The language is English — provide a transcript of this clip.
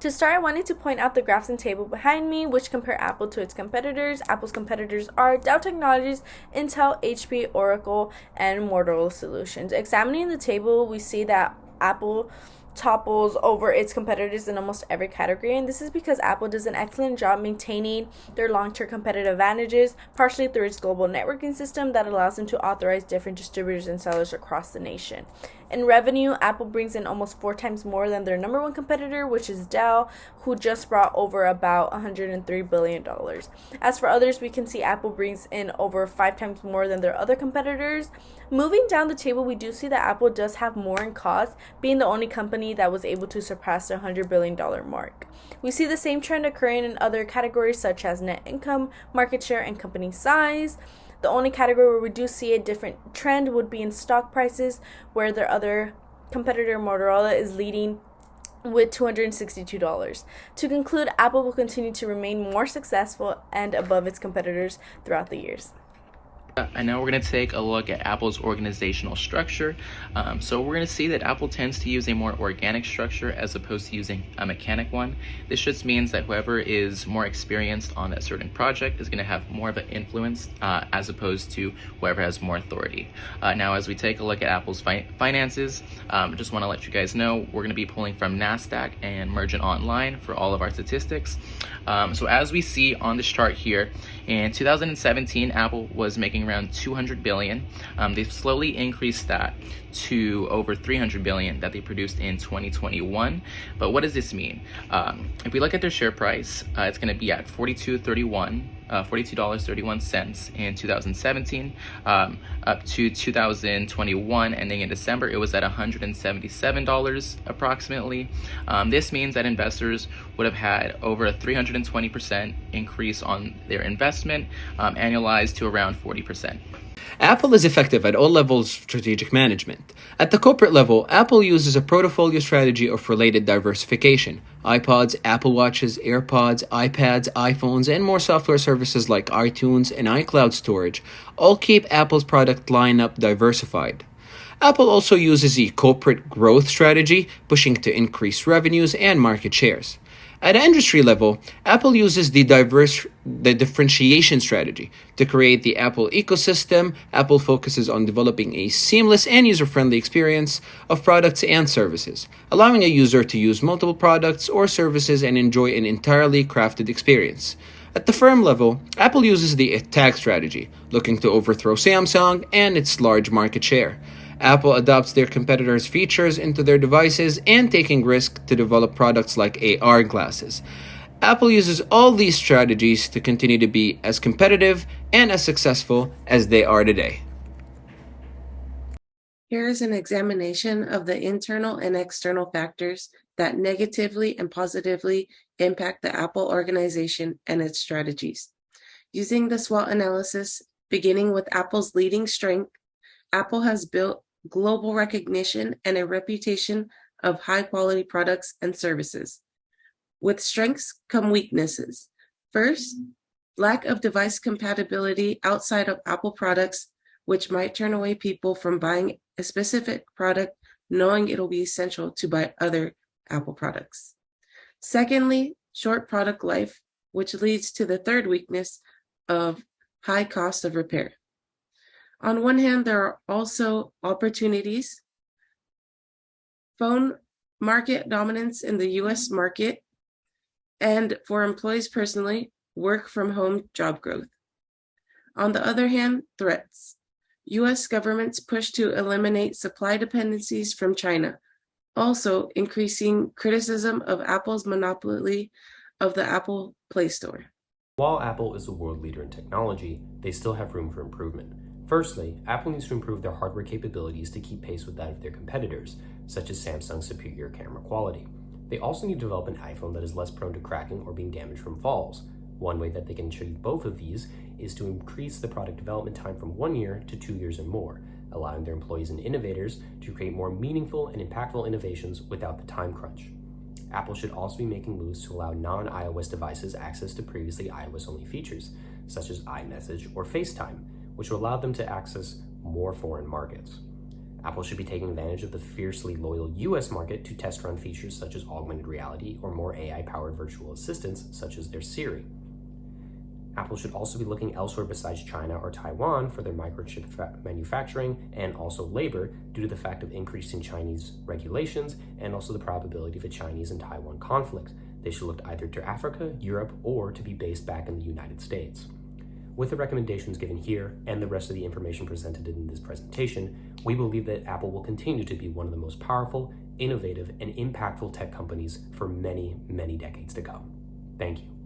To start, I wanted to point out the graphs and table behind me, which compare Apple to its competitors. Apple's competitors are Dell Technologies, Intel, HP, Oracle, and Motorola Solutions. Examining the table, we see that Apple topples over its competitors in almost every category, and this is because Apple does an excellent job maintaining their long-term competitive advantages, partially through its global networking system that allows them to authorize different distributors and sellers across the nation. In revenue, Apple brings in almost 4 times more than their number one competitor, which is Dell, who just brought over about $103 billion. As for others, we can see Apple brings in over 5 times more than their other competitors. Moving down the table, we do see that Apple does have more in cost, being the only company that was able to surpass the $100 billion mark. We see the same trend occurring in other categories such as net income, market share, and company size. The only category where we do see a different trend would be in stock prices, where their other competitor Motorola is leading with $262. To conclude, Apple will continue to remain more successful and above its competitors throughout the years. And now we're going to take a look at Apple's organizational structure. So we're going to see that Apple tends to use a more organic structure as opposed to using a mechanic one. This just means that whoever is more experienced on that certain project is going to have more of an influence as opposed to whoever has more authority. Now, as we take a look at Apple's finances, I just want to let you guys know we're going to be pulling from NASDAQ and Mergent Online for all of our statistics. So as we see on this chart here, in 2017, Apple was making around 200 billion. They've slowly increased that to over 300 billion that they produced in 2021. But what does this mean? If we look at their share price, it's going to be at $42.31 in 2017, up to 2021, ending in December, it was at $177 approximately. This means that investors would have had over a 320% increase on their investment, annualized to around 40%. Apple is effective at all levels of strategic management. At the corporate level, Apple uses a portfolio strategy of related diversification. iPods, Apple Watches, AirPods, iPads, iPhones, and more software services like iTunes and iCloud storage all keep Apple's product lineup diversified. Apple also uses a corporate growth strategy, pushing to increase revenues and market shares. At an industry level, Apple uses the differentiation strategy. To create the Apple ecosystem, Apple focuses on developing a seamless and user-friendly experience of products and services, allowing a user to use multiple products or services and enjoy an entirely crafted experience. At the firm level, Apple uses the attack strategy, looking to overthrow Samsung and its large market share. Apple adopts their competitors' features into their devices and taking risks to develop products like AR glasses. Apple uses all these strategies to continue to be as competitive and as successful as they are today. Here is an examination of the internal and external factors that negatively and positively impact the Apple organization and its strategies. Using the SWOT analysis, beginning with Apple's leading strength, Apple has built global recognition and a reputation of high-quality products and services. With strengths come weaknesses. First, lack of device compatibility outside of Apple products, which might turn away people from buying a specific product knowing it'll be essential to buy other Apple products. Secondly, short product life, which leads to the third weakness of high cost of repair. On one hand, there are also opportunities. Phone market dominance in the US market, and for employees personally, work from home job growth. On the other hand, threats. US government's push to eliminate supply dependencies from China, also increasing criticism of Apple's monopoly of the Apple Play Store. While Apple is a world leader in technology, they still have room for improvement. Firstly, Apple needs to improve their hardware capabilities to keep pace with that of their competitors, such as Samsung's superior camera quality. They also need to develop an iPhone that is less prone to cracking or being damaged from falls. One way that they can achieve both of these is to increase the product development time from 1 year to 2 years or more, allowing their employees and innovators to create more meaningful and impactful innovations without the time crunch. Apple should also be making moves to allow non-iOS devices access to previously iOS-only features, such as iMessage or FaceTime, which will allow them to access more foreign markets. Apple should be taking advantage of the fiercely loyal US market to test run features such as augmented reality or more AI-powered virtual assistants such as their Siri. Apple should also be looking elsewhere besides China or Taiwan for their microchip manufacturing and also labor due to the fact of increasing Chinese regulations and also the probability of a Chinese and Taiwan conflict. They should look either to Africa, Europe, or to be based back in the United States. With the recommendations given here and the rest of the information presented in this presentation, we believe that Apple will continue to be one of the most powerful, innovative, and impactful tech companies for many, many decades to come. Thank you.